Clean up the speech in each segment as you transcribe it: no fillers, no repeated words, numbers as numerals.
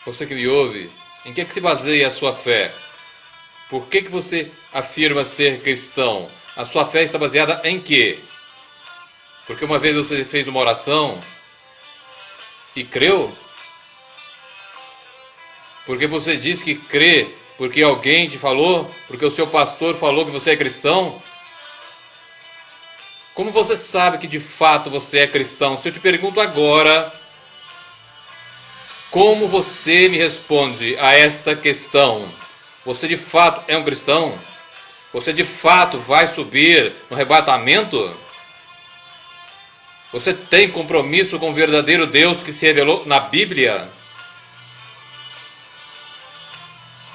Você que me ouve, em que se baseia a sua fé? Por que você afirma ser cristão? A sua fé está baseada em quê? Porque uma vez você fez uma oração e creu? Porque você disse que crê, porque alguém te falou, porque o seu pastor falou que você é cristão? Como você sabe que de fato você é cristão? Se eu te pergunto agora, como você me responde a esta questão? Você de fato é um cristão? Você de fato vai subir no arrebatamento? Você tem compromisso com o verdadeiro Deus que se revelou na Bíblia?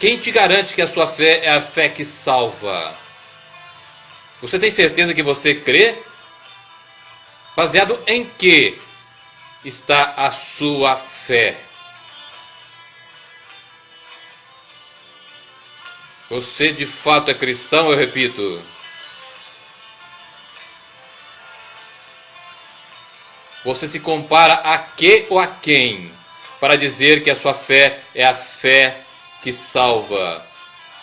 Quem te garante que a sua fé é a fé que salva? Você tem certeza que você crê? Baseado em que está a sua fé? Você de fato é cristão, eu repito. Você se compara a que ou a quem para dizer que a sua fé é a fé que salva?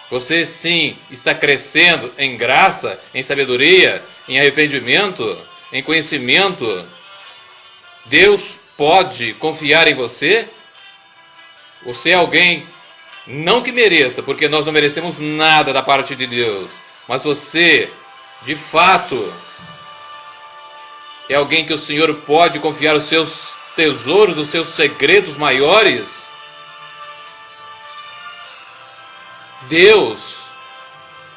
Você sim está crescendo em graça, em sabedoria, em arrependimento, em conhecimento? Deus pode confiar em você? Você é alguém, não que mereça, porque nós não merecemos nada da parte de Deus, mas você, de fato, é alguém que o Senhor pode confiar os seus tesouros, os seus segredos maiores? Deus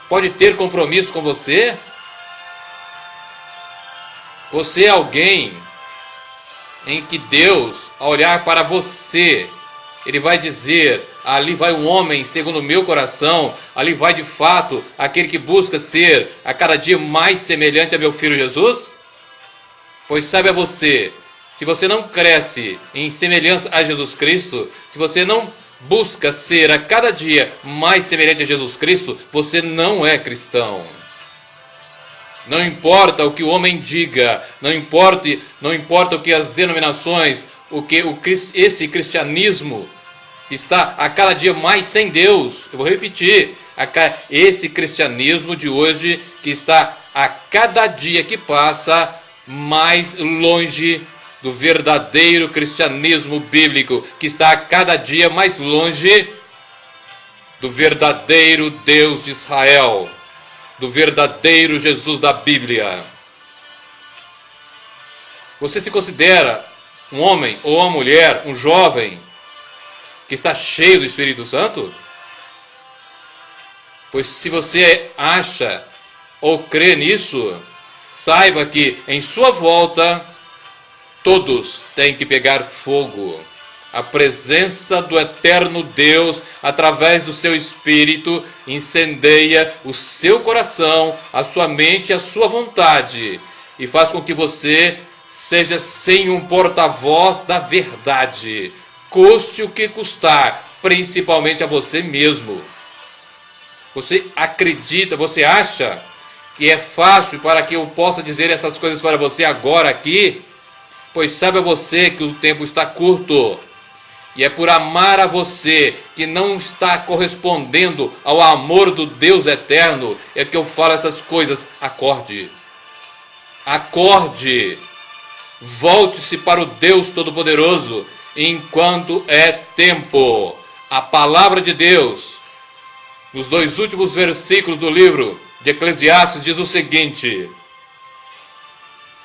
pode ter compromisso com você? Você é alguém em que Deus, ao olhar para você, Ele vai dizer: ali vai um homem segundo o meu coração, ali vai de fato aquele que busca ser a cada dia mais semelhante a meu filho Jesus? Pois saiba você, se você não cresce em semelhança a Jesus Cristo, se você não busca ser a cada dia mais semelhante a Jesus Cristo, você não é cristão. Não importa o que o homem diga, não importa o que as denominações, esse cristianismo está a cada dia mais sem Deus. Eu vou repetir, esse cristianismo de hoje que está a cada dia que passa mais longe do verdadeiro cristianismo bíblico, que está a cada dia mais longe do verdadeiro Deus de Israel, do verdadeiro Jesus da Bíblia. Você se considera um homem ou uma mulher, um jovem, que está cheio do Espírito Santo? Pois se você acha ou crê nisso, saiba que em sua volta todos têm que pegar fogo. A presença do eterno Deus, através do seu Espírito, incendeia o seu coração, a sua mente e a sua vontade, e faz com que você seja sim um porta-voz da verdade, custe o que custar, principalmente a você mesmo. Você acredita, você acha que é fácil para que eu possa dizer essas coisas para você agora aqui? Pois saiba você que o tempo está curto. E é por amar a você, que não está correspondendo ao amor do Deus eterno, é que eu falo essas coisas. Acorde. Acorde. Volte-se para o Deus Todo-Poderoso, enquanto é tempo. A palavra de Deus, nos 2 últimos versículos do livro de Eclesiastes, diz o seguinte.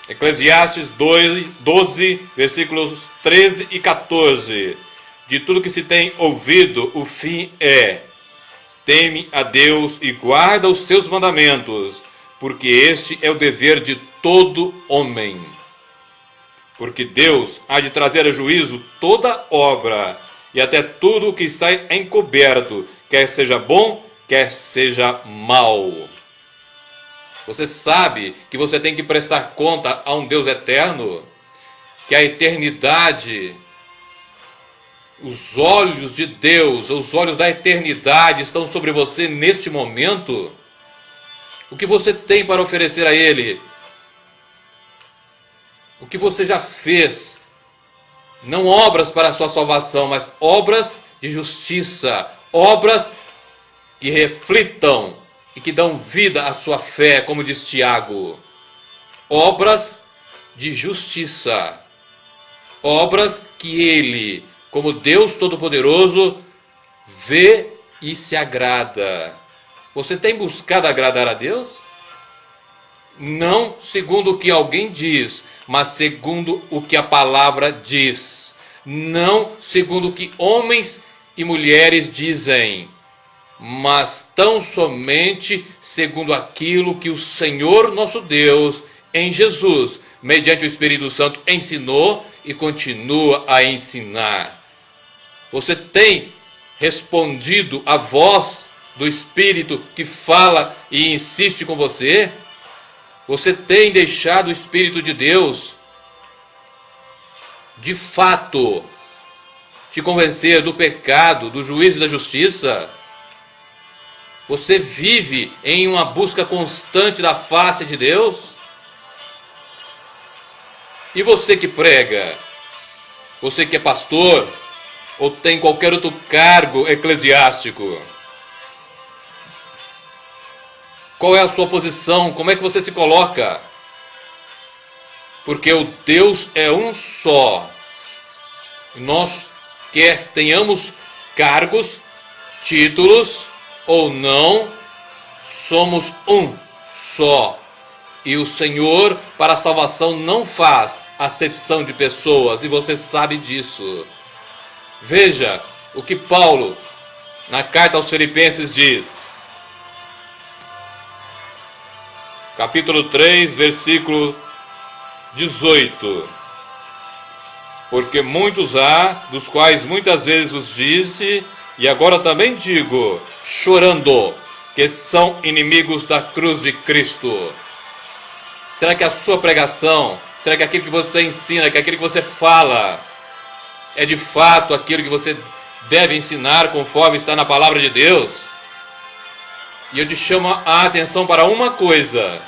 Eclesiastes 12, versículos 13 e 14. De tudo que se tem ouvido, o fim é: teme a Deus e guarda os seus mandamentos, porque este é o dever de todo homem. Porque Deus há de trazer a juízo toda obra, e até tudo o que está encoberto, quer seja bom, quer seja mal. Você sabe que você tem que prestar conta a um Deus eterno? Que a eternidade, os olhos de Deus, os olhos da eternidade estão sobre você neste momento? O que você tem para oferecer a Ele? O que você já fez? Não obras para a sua salvação, mas obras de justiça, obras que reflitam e que dão vida à sua fé, como diz Tiago. Obras de justiça, obras que ele, como Deus Todo-Poderoso, vê e se agrada. Você tem buscado agradar a Deus? Não segundo o que alguém diz, mas segundo o que a palavra diz. Não segundo o que homens e mulheres dizem, mas tão somente segundo aquilo que o Senhor nosso Deus, em Jesus, mediante o Espírito Santo, ensinou e continua a ensinar. Você tem respondido à voz do Espírito que fala e insiste com você? Você tem deixado o Espírito de Deus, de fato, te convencer do pecado, do juízo e da justiça? Você vive em uma busca constante da face de Deus? E você que prega, você que é pastor, ou tem qualquer outro cargo eclesiástico, qual é a sua posição? Como é que você se coloca? Porque o Deus é um só. Nós, quer tenhamos cargos, títulos ou não, somos um só. E o Senhor, para a salvação, não faz acepção de pessoas, e você sabe disso. Veja o que Paulo, na carta aos Filipenses, diz. Capítulo 3, versículo 18. Porque muitos há, dos quais muitas vezes os disse, e agora também digo, chorando, que são inimigos da cruz de Cristo. Será que a sua pregação, será que aquilo que você ensina, que aquilo que você fala, é de fato aquilo que você deve ensinar conforme está na palavra de Deus? E eu te chamo a atenção para uma coisa.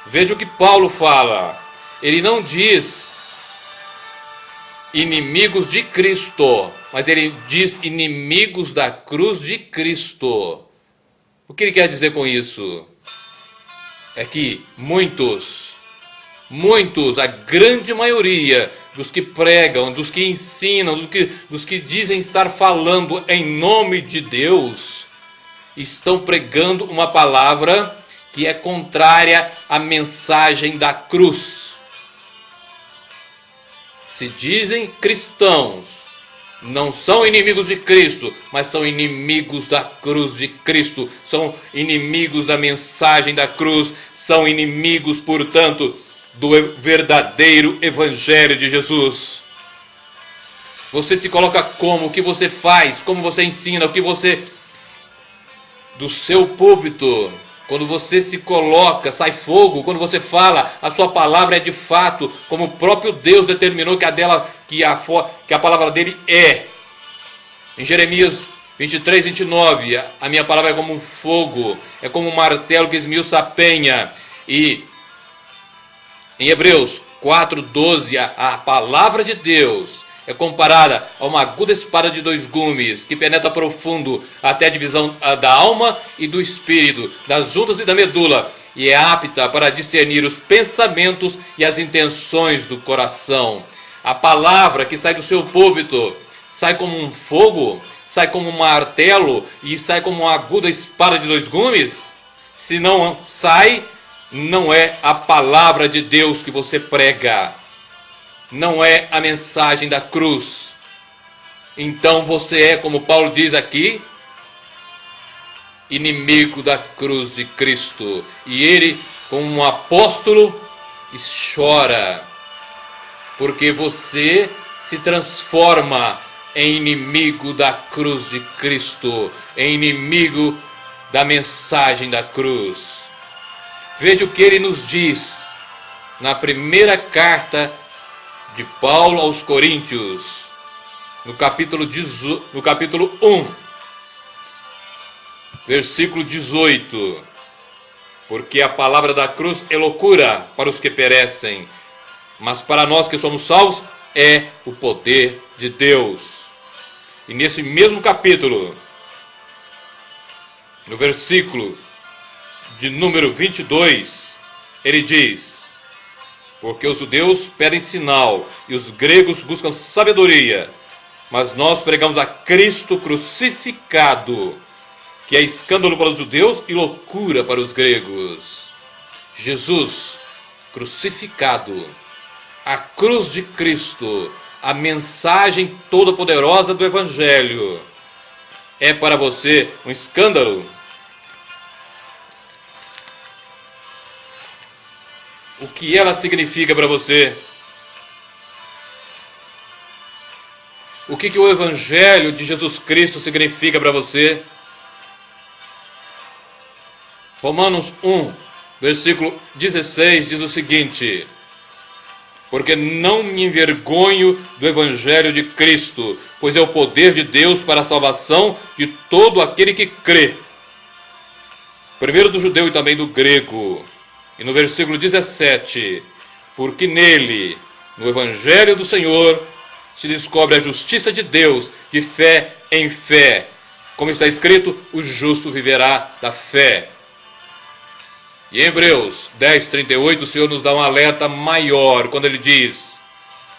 Veja o que Paulo fala. Ele não diz inimigos de Cristo, mas ele diz inimigos da cruz de Cristo. O que ele quer dizer com isso? É que muitos, a grande maioria dos que pregam, dos que ensinam, dos que dizem estar falando em nome de Deus, estão pregando uma palavra que é contrária à mensagem da cruz. Se dizem cristãos, não são inimigos de Cristo, mas são inimigos da cruz de Cristo, são inimigos da mensagem da cruz, são inimigos, portanto, do verdadeiro evangelho de Jesus. Você se coloca como? O que você faz? Como você ensina? O que você... do seu púlpito, quando você se coloca, sai fogo. Quando você fala, a sua palavra é de fato, como o próprio Deus determinou que a palavra dele é. Em Jeremias 23, 29, a minha palavra é como um fogo, é como um martelo que esmiuça a penha. E em Hebreus 4, 12, a palavra de Deus é comparada a uma aguda espada de 2 gumes, que penetra profundo até a divisão da alma e do espírito, das juntas e da medula, e é apta para discernir os pensamentos e as intenções do coração. A palavra que sai do seu púlpito sai como um fogo, sai como um martelo e sai como uma aguda espada de 2 gumes? Se não sai, não é a palavra de Deus que você prega. Não é a mensagem da cruz. Então você é, como Paulo diz aqui, inimigo da cruz de Cristo. E ele, como um apóstolo, chora, porque você se transforma em inimigo da cruz de Cristo, em inimigo da mensagem da cruz. Veja o que ele nos diz na primeira carta de Paulo aos Coríntios, no capítulo 1, versículo 18. Porque a palavra da cruz é loucura para os que perecem, mas para nós que somos salvos é o poder de Deus. E nesse mesmo capítulo, no versículo de número 22, ele diz: porque os judeus pedem sinal e os gregos buscam sabedoria, mas nós pregamos a Cristo crucificado, que é escândalo para os judeus e loucura para os gregos. Jesus crucificado, a cruz de Cristo, a mensagem toda poderosa do Evangelho, é para você um escândalo? O que ela significa para você? O que o Evangelho de Jesus Cristo significa para você? Romanos 1, versículo 16 diz o seguinte: porque não me envergonho do Evangelho de Cristo, pois é o poder de Deus para a salvação de todo aquele que crê, primeiro do judeu e também do grego. E no versículo 17, porque nele, no Evangelho do Senhor, se descobre a justiça de Deus de fé em fé. Como está escrito, o justo viverá da fé. E em Hebreus 10, 38, o Senhor nos dá um alerta maior, quando ele diz: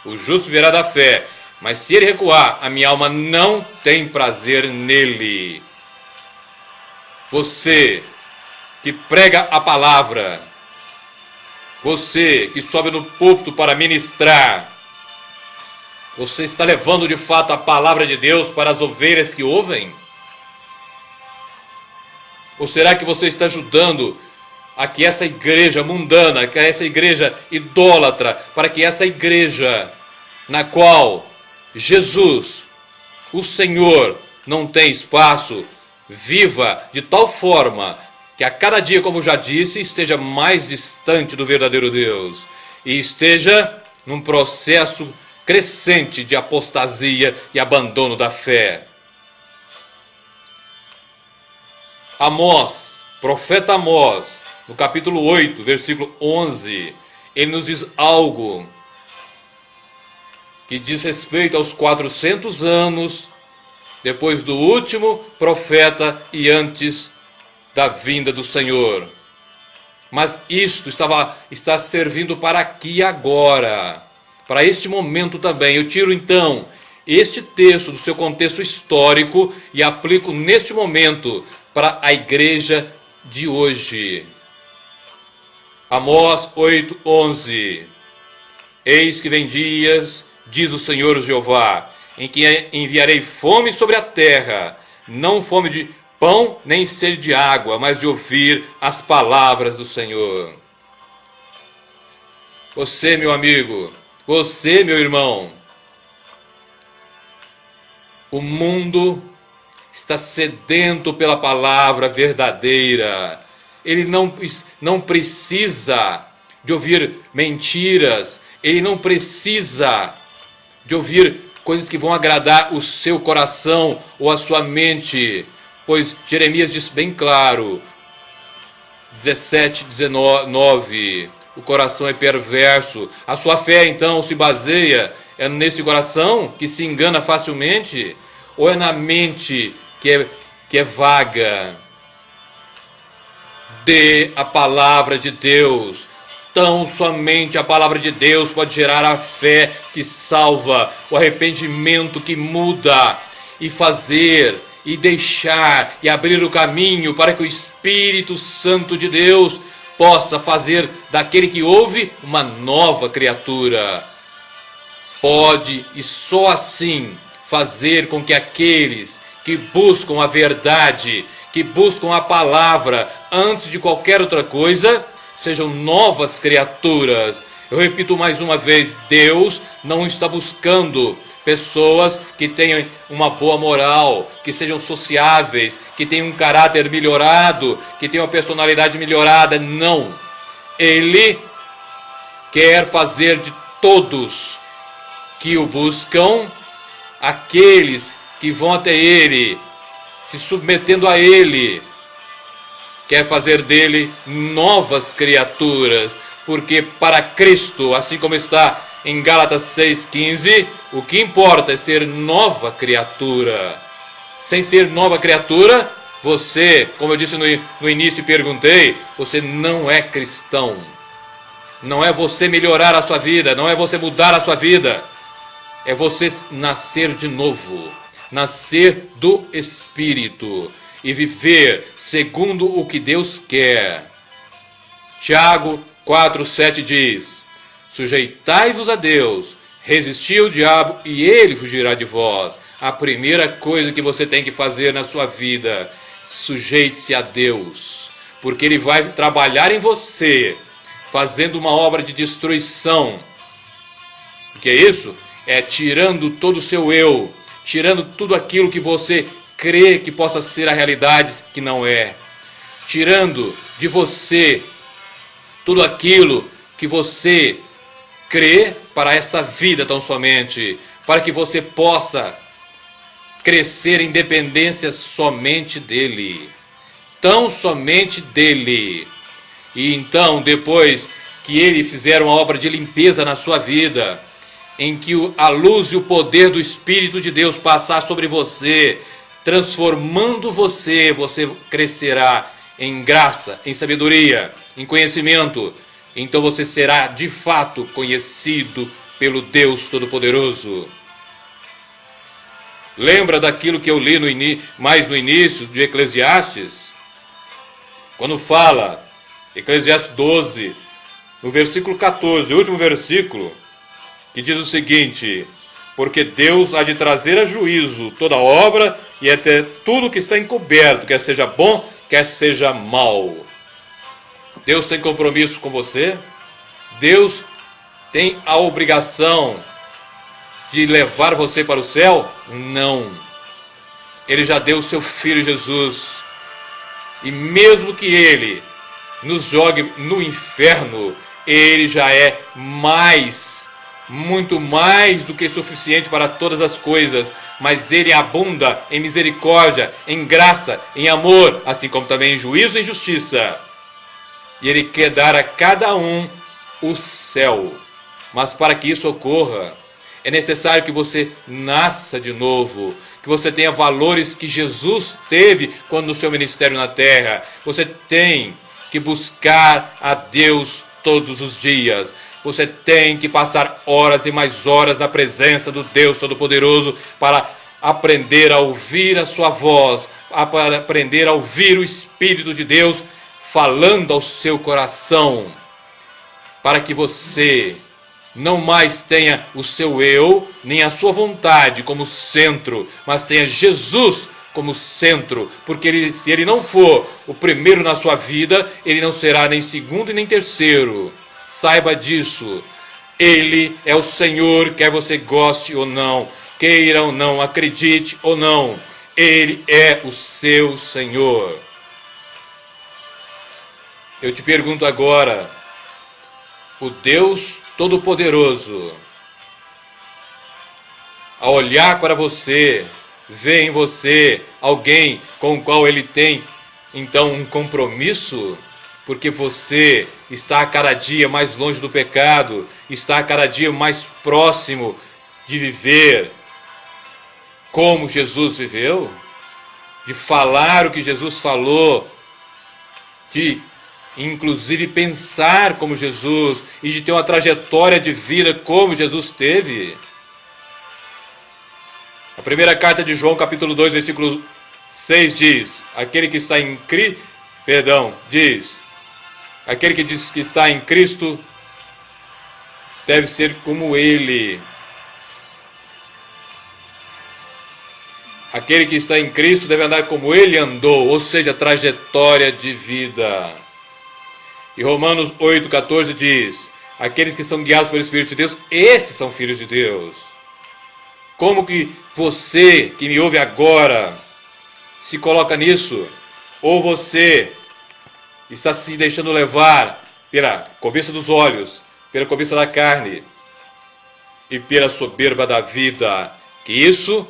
o justo viverá da fé, mas se ele recuar, a minha alma não tem prazer nele. Você que prega a palavra, você que sobe no púlpito para ministrar, você está levando de fato a palavra de Deus para as ovelhas que ouvem? Ou será que você está ajudando a que essa igreja mundana, que essa igreja idólatra, para que essa igreja na qual Jesus, o Senhor, não tem espaço, viva de tal forma que a cada dia, como já disse, esteja mais distante do verdadeiro Deus e esteja num processo crescente de apostasia e abandono da fé? Amós, profeta Amós, no capítulo 8, versículo 11, ele nos diz algo que diz respeito aos 400 anos depois do último profeta e antes da vinda do Senhor. Mas isto está servindo para aqui e agora, para este momento também. Eu tiro então este texto do seu contexto histórico e aplico neste momento para a igreja de hoje. Amós 8:11. Eis que vem dias, diz o Senhor Jeová, em que enviarei fome sobre a terra, não fome de pão nem sede de água, mas de ouvir as palavras do Senhor. Você, meu amigo, você, meu irmão, o mundo está sedento pela palavra verdadeira. Ele não precisa de ouvir mentiras, ele não precisa de ouvir coisas que vão agradar o seu coração ou a sua mente, pois Jeremias diz bem claro, 17:19, o coração é perverso. A sua fé então se baseia nesse coração que se engana facilmente, ou é na mente que é vaga? Dê a palavra de Deus. Tão somente a palavra de Deus pode gerar a fé que salva, o arrependimento que muda, e fazer, e deixar, e abrir o caminho para que o Espírito Santo de Deus possa fazer daquele que ouve uma nova criatura. Pode, e só assim, fazer com que aqueles que buscam a verdade, que buscam a palavra antes de qualquer outra coisa, sejam novas criaturas. Eu repito mais uma vez, Deus não está buscando pessoas que tenham uma boa moral, que sejam sociáveis, que tenham um caráter melhorado, que tenham uma personalidade melhorada. Não. Ele quer fazer de todos que o buscam, aqueles que vão até Ele, se submetendo a Ele, quer fazer dele novas criaturas, porque para Cristo, assim como está em Gálatas 6,15, o que importa é ser nova criatura. Sem ser nova criatura, você, como eu disse no início e perguntei, você não é cristão. Não é você melhorar a sua vida, não é você mudar a sua vida. É você nascer de novo, nascer do Espírito e viver segundo o que Deus quer. Tiago 4,7 diz: sujeitai-vos a Deus, resisti ao diabo e ele fugirá de vós. A primeira coisa que você tem que fazer na sua vida, sujeite-se a Deus, porque ele vai trabalhar em você, fazendo uma obra de destruição. O que é isso? É tirando todo o seu eu, tirando tudo aquilo que você crê que possa ser a realidade que não é. Tirando de você tudo aquilo que você crê para essa vida tão somente, para que você possa crescer em dependência somente dele. Tão somente dele. E então, depois que ele fizer uma obra de limpeza na sua vida, em que a luz e o poder do Espírito de Deus passar sobre você, transformando você, você crescerá em graça, em sabedoria, em conhecimento. Então você será de fato conhecido pelo Deus Todo-Poderoso. Lembra daquilo que eu li mais no início de Eclesiastes? Quando fala, Eclesiastes 12, no versículo 14, o último versículo, que diz o seguinte: porque Deus há de trazer a juízo toda obra e até tudo que está encoberto, quer seja bom, quer seja mal. Deus tem compromisso com você? Deus tem a obrigação de levar você para o céu? Não. Ele já deu o seu Filho Jesus. E mesmo que ele nos jogue no inferno, ele já é muito mais do que suficiente para todas as coisas, mas ele abunda em misericórdia, em graça, em amor, assim como também em juízo e justiça. E ele quer dar a cada um o céu. Mas para que isso ocorra, é necessário que você nasça de novo, que você tenha valores que Jesus teve quando no seu ministério na terra. Você tem que buscar a Deus todos os dias. Você tem que passar horas e mais horas na presença do Deus Todo-Poderoso para aprender a ouvir a sua voz, para aprender a ouvir o Espírito de Deus falando ao seu coração, para que você não mais tenha o seu eu, nem a sua vontade como centro, mas tenha Jesus como centro, porque se ele não for o primeiro na sua vida, ele não será nem segundo e nem terceiro. Saiba disso. Ele é o Senhor, quer você goste ou não, queira ou não, acredite ou não. Ele é o seu Senhor. Eu te pergunto agora, o Deus Todo-Poderoso, ao olhar para você, vê em você alguém com o qual ele tem, então, um compromisso, porque você está a cada dia mais longe do pecado, está a cada dia mais próximo de viver como Jesus viveu, de falar o que Jesus falou, de inclusive pensar como Jesus e de ter uma trajetória de vida como Jesus teve. A primeira carta de João, capítulo 2, versículo 6 diz: aquele que está em Cristo, aquele que diz que está em Cristo deve ser como ele. Aquele que está em Cristo deve andar como ele andou, ou seja, trajetória de vida. E Romanos 8,14 diz: aqueles que são guiados pelo Espírito de Deus, esses são filhos de Deus. Como que você que me ouve agora se coloca nisso? Ou você está se deixando levar pela cobiça dos olhos, pela cobiça da carne e pela soberba da vida? Que isso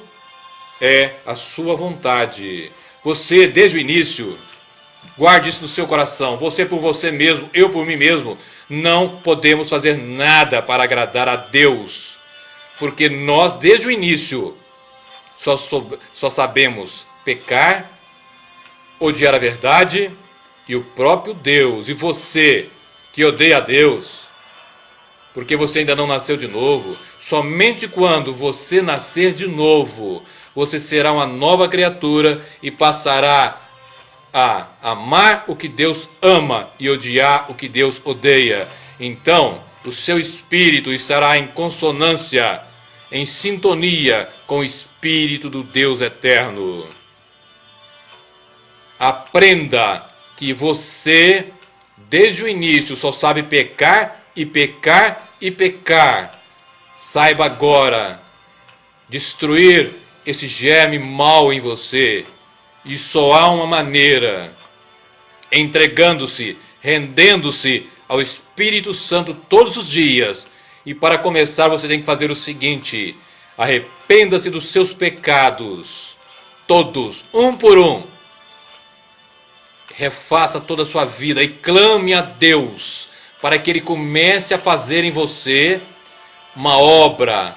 é a sua vontade. Você, desde o início, guarde isso no seu coração. Você por você mesmo, eu por mim mesmo. não podemos fazer nada para agradar a Deus, porque nós, desde o início, só sabemos pecar, odiar a verdade e o próprio Deus. E você que odeia a Deus, porque você ainda não nasceu de novo, somente quando você nascer de novo, você será uma nova criatura e passará a amar o que Deus ama e odiar o que Deus odeia. Então, o seu espírito estará em consonância, em sintonia com o Espírito do Deus eterno. Aprenda que você, desde o início, só sabe pecar e pecar e pecar. Saiba agora destruir esse germe mau em você. E só há uma maneira: entregando-se, rendendo-se ao Espírito Santo todos os dias. E para começar você tem que fazer o seguinte: arrependa-se dos seus pecados, todos, um por um. Refaça toda a sua vida e clame a Deus para que Ele comece a fazer em você uma obra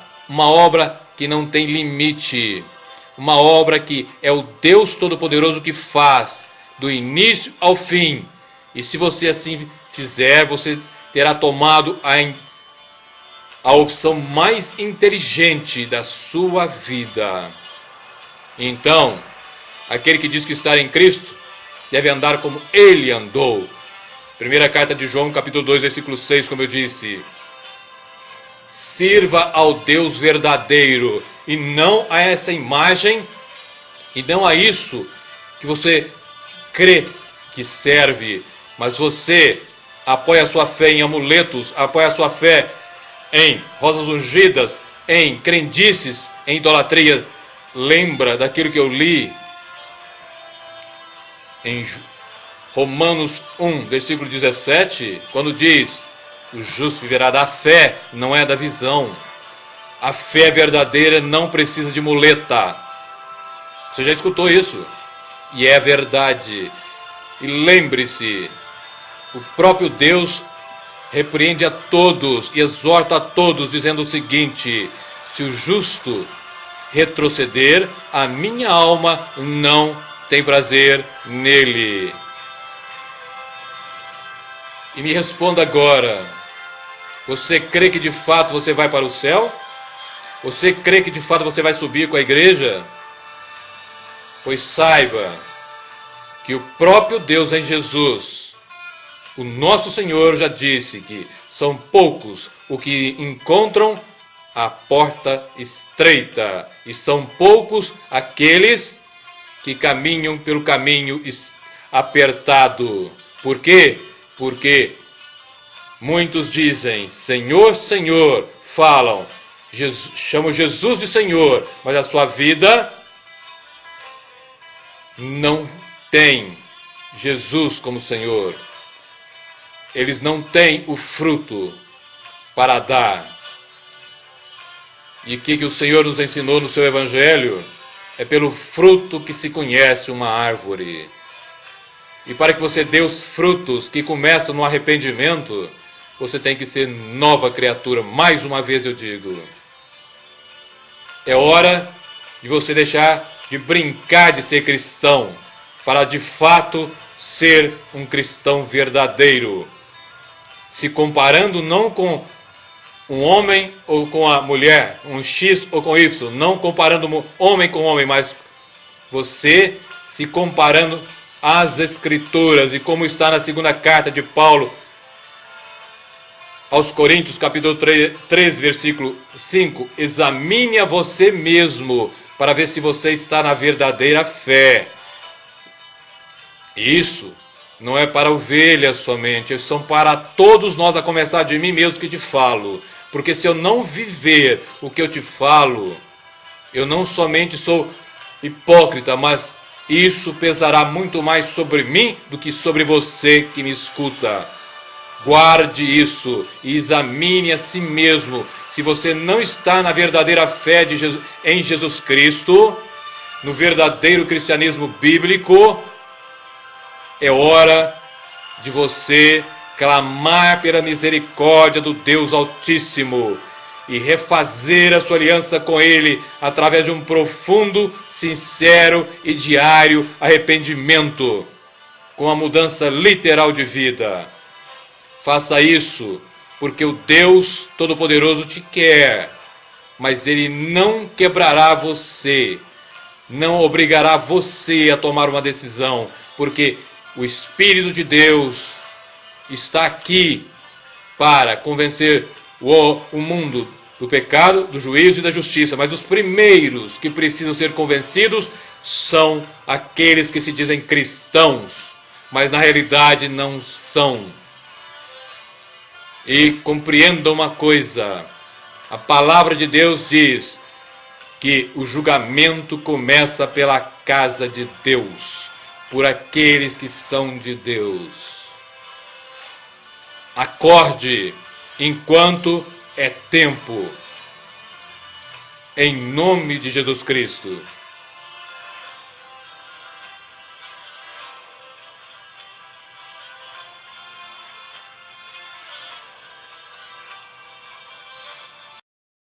que não tem limite, uma obra que é o Deus Todo-Poderoso que faz, do início ao fim. E se você assim fizer, você terá tomado a opção mais inteligente da sua vida. Então, aquele que diz que está em Cristo deve andar como Ele andou. Primeira carta de João, capítulo 2, versículo 6, como eu disse. Sirva ao Deus verdadeiro e não a essa imagem e não a isso que você crê que serve, mas você apoia a sua fé em amuletos, apoia a sua fé em rosas ungidas, em crendices, em idolatria. Lembra daquilo que eu li em Romanos 1, versículo 17, quando diz: o justo viverá da fé, não é da visão. A fé verdadeira não precisa de muleta. Você já escutou isso? E é verdade. E lembre-se, o próprio Deus repreende a todos e exorta a todos, dizendo o seguinte: se o justo retroceder, a minha alma não tem prazer nele. E me responda agora: você crê que de fato você vai para o céu? Você crê que de fato você vai subir com a igreja? Pois saiba que o próprio Deus em Jesus, o nosso Senhor, já disse que são poucos os que encontram a porta estreita, e são poucos aqueles que caminham pelo caminho apertado. Por quê? Porque muitos dizem: Senhor, Senhor, falam, chamam Jesus de Senhor, mas a sua vida não tem Jesus como Senhor. Eles não têm o fruto para dar. E o que o Senhor nos ensinou no seu Evangelho? É pelo fruto que se conhece uma árvore. E para que você dê os frutos que começam no arrependimento, você tem que ser nova criatura. Mais uma vez eu digo. É hora de você deixar de brincar de ser cristão, para de fato ser um cristão verdadeiro. Se comparando não com um homem ou com a mulher, um X ou com Y, não comparando homem com homem, mas você se comparando às Escrituras, e como está na segunda carta de Paulo aos Coríntios, capítulo 3, versículo 5, examine a você mesmo, para ver se você está na verdadeira fé. Isso não é para ovelhas somente, são para todos nós, a começar de mim mesmo que te falo. Porque se eu não viver o que eu te falo, eu não somente sou hipócrita, mas isso pesará muito mais sobre mim do que sobre você que me escuta. Guarde isso e examine a si mesmo. Se você não está na verdadeira fé em Jesus Cristo, no verdadeiro cristianismo bíblico, é hora de você clamar pela misericórdia do Deus Altíssimo e refazer a sua aliança com Ele através de um profundo, sincero e diário arrependimento, com a mudança literal de vida. Faça isso, porque o Deus Todo-Poderoso te quer, mas Ele não quebrará você, não obrigará você a tomar uma decisão, porque o Espírito de Deus está aqui para convencer o mundo do pecado, do juízo e da justiça. Mas os primeiros que precisam ser convencidos são aqueles que se dizem cristãos, mas na realidade não são. E compreenda uma coisa: a palavra de Deus diz que o julgamento começa pela casa de Deus, por aqueles que são de Deus. Acorde enquanto é tempo. Em nome de Jesus Cristo.